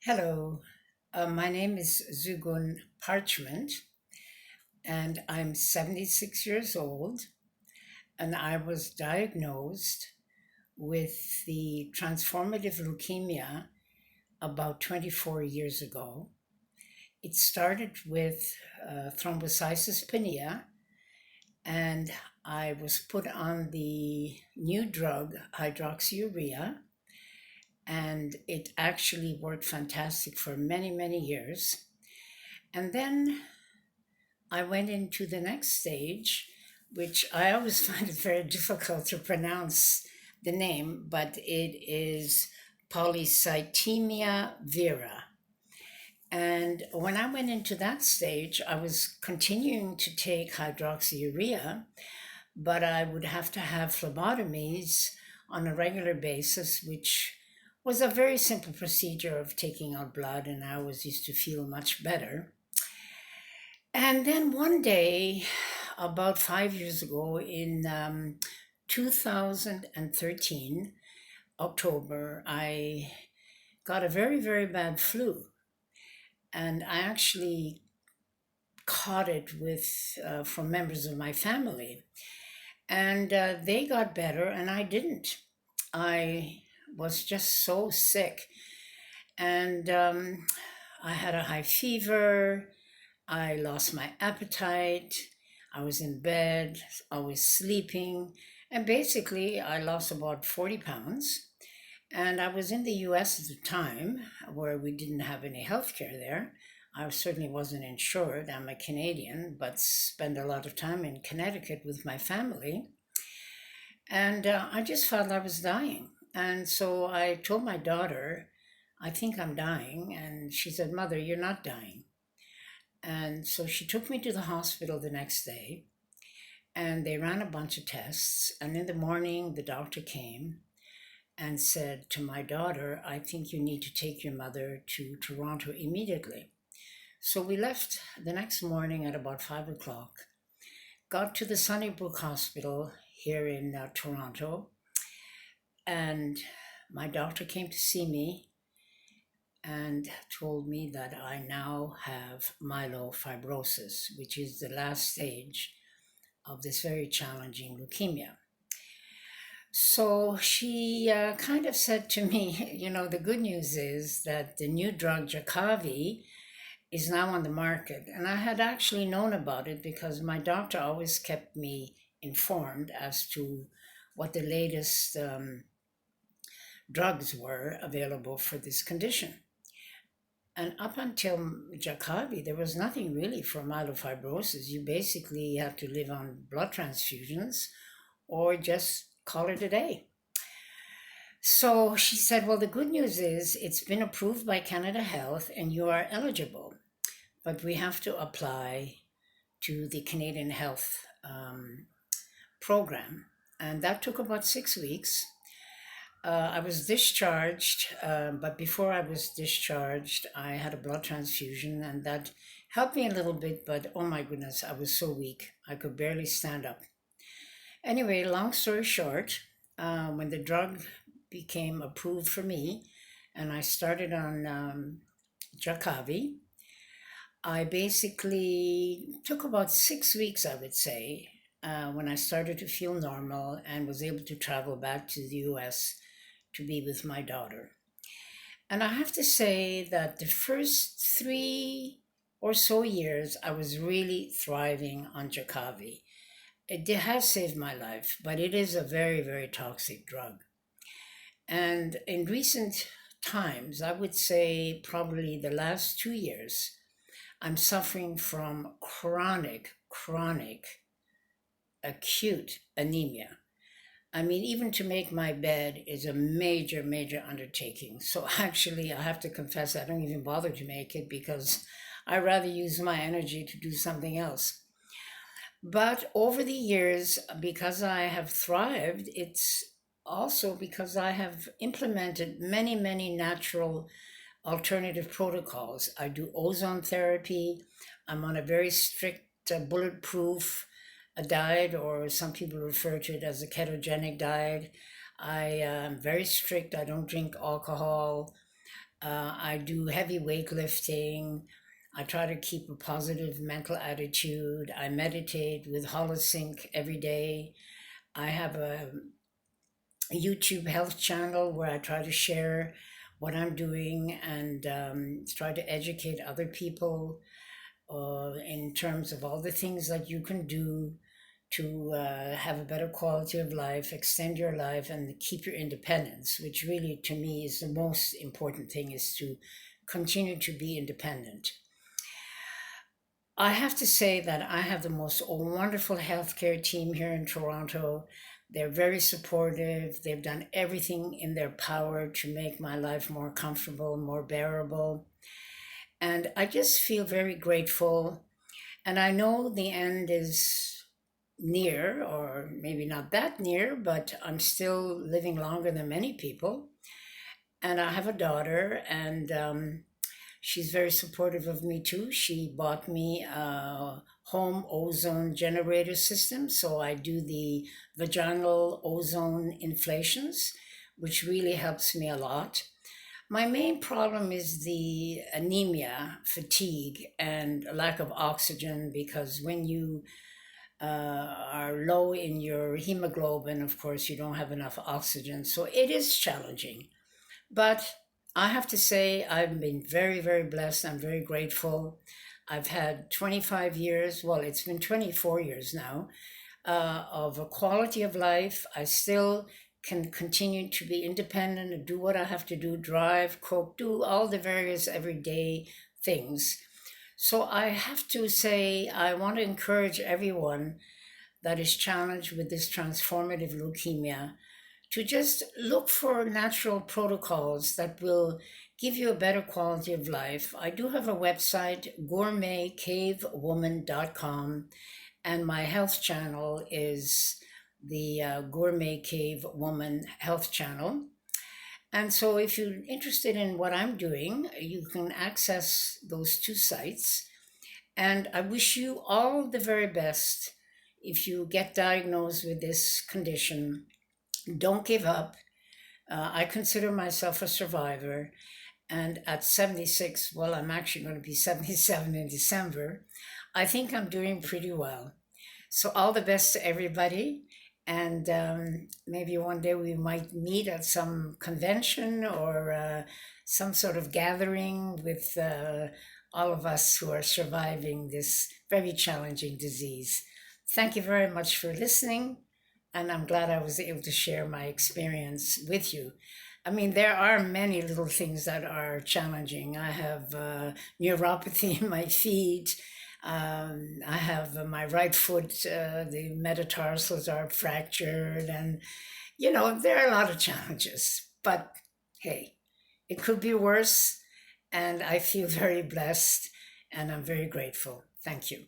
Hello, my name is Zugun Parchment, and I'm 76 years old, and I was diagnosed with the transformative leukemia about 24 years ago. It started with thrombocytopenia, and I was put on the new drug hydroxyurea, and it actually worked fantastic for many, many years. And then I went into the next stage, which I always find it very difficult to pronounce the name, but it is polycythemia vera. And when I went into that stage, I was continuing to take hydroxyurea, but I would have to have phlebotomies on a regular basis, which was a very simple procedure of taking out blood, and I always used to feel much better. And then one day, about 5 years ago, in 2013, October, I got a very, very bad flu. And I actually caught it with from members of my family. And they got better, and I didn't. I was just so sick. And I had a high fever. I lost my appetite. I was in bed, always sleeping. And basically, I lost about 40 pounds. And I was in the US at the time where we didn't have any health care there. I certainly wasn't insured. I'm a Canadian, but spent a lot of time in Connecticut with my family. And I just felt I was dying. And so I told my daughter, I think I'm dying. And she said, Mother, you're not dying. And so she took me to the hospital the next day, and they ran a bunch of tests. And in the morning, the doctor came and said to my daughter, I think you need to take your mother to Toronto immediately. So we left the next morning at about 5 o'clock, got to the Sunnybrook Hospital here in Toronto, and my doctor came to see me and told me that I now have myelofibrosis, which is the last stage of this very challenging leukemia. So she kind of said to me, the good news is that the new drug Jakavi is now on the market. And I had actually known about it because my doctor always kept me informed as to what the latest drugs were available for this condition. And up until Jakavi, there was nothing really for myelofibrosis. You basically have to live on blood transfusions or just call it a day. So she said, well, the good news is it's been approved by Canada Health and you are eligible, but we have to apply to the Canadian Health program. And that took about 6 weeks. I was discharged, but before I was discharged, I had a blood transfusion, and that helped me a little bit, but oh my goodness, I was so weak. I could barely stand up. Anyway, long story short, when the drug became approved for me, and I started on Jakavi, I basically took about 6 weeks, I would say, when I started to feel normal and was able to travel back to the US to be with my daughter. And I have to say that the first 3 or so years, I was really thriving on Jakavi. It has saved my life, but it is a very, very toxic drug. And in recent times, I would say probably the last 2 years, I'm suffering from chronic, acute anemia. I mean, even to make my bed is a major, major undertaking. So actually, I have to confess, I don't even bother to make it because I rather use my energy to do something else. But over the years, because I have thrived, it's also because I have implemented many, many natural alternative protocols. I do ozone therapy. I'm on a very strict bulletproof diet, or some people refer to it as a ketogenic diet. I am very strict. I don't drink alcohol. I do heavy weightlifting. I try to keep a positive mental attitude. I meditate with holosync every day. I have a YouTube health channel where I try to share what I'm doing and try to educate other people in terms of all the things that you can do to have a better quality of life, extend your life, and keep your independence, which really, to me, is the most important thing, is to continue to be independent. I have to say that I have the most wonderful healthcare team here in Toronto. They're very supportive. They've done everything in their power to make my life more comfortable, more bearable. And I just feel very grateful. And I know the end is near, or maybe not that near, but I'm still living longer than many people. And I have a daughter, and she's very supportive of me too. She bought me a home ozone generator system, so I do the vaginal ozone inflations, which really helps me a lot. My main problem is the anemia, fatigue, and lack of oxygen, because when you are low in your hemoglobin, of course, you don't have enough oxygen. So it is challenging. But I have to say, I've been very, very blessed. I'm very grateful. I've had 25 years, well, it's been 24 years now, of a quality of life. I still can continue to be independent and do what I have to do, drive, cook, do all the various everyday things. So I have to say, I want to encourage everyone that is challenged with this transformative leukemia to just look for natural protocols that will give you a better quality of life. I do have a website, gourmetcavewoman.com, and my health channel is the Gourmet Cave Woman Health Channel. And so if you're interested in what I'm doing, you can access those two sites. And I wish you all the very best if you get diagnosed with this condition. Don't give up. I consider myself a survivor. And at 76, well, I'm actually going to be 77 in December, I think I'm doing pretty well. So, all the best to everybody. And maybe one day we might meet at some convention or some sort of gathering with all of us who are surviving this very challenging disease. Thank you very much for listening. And I'm glad I was able to share my experience with you. I mean, there are many little things that are challenging. I have neuropathy in my feet. I have my right foot, the metatarsals are fractured, and there are a lot of challenges. But hey, it could be worse, and I feel very blessed, and I'm very grateful. Thank you.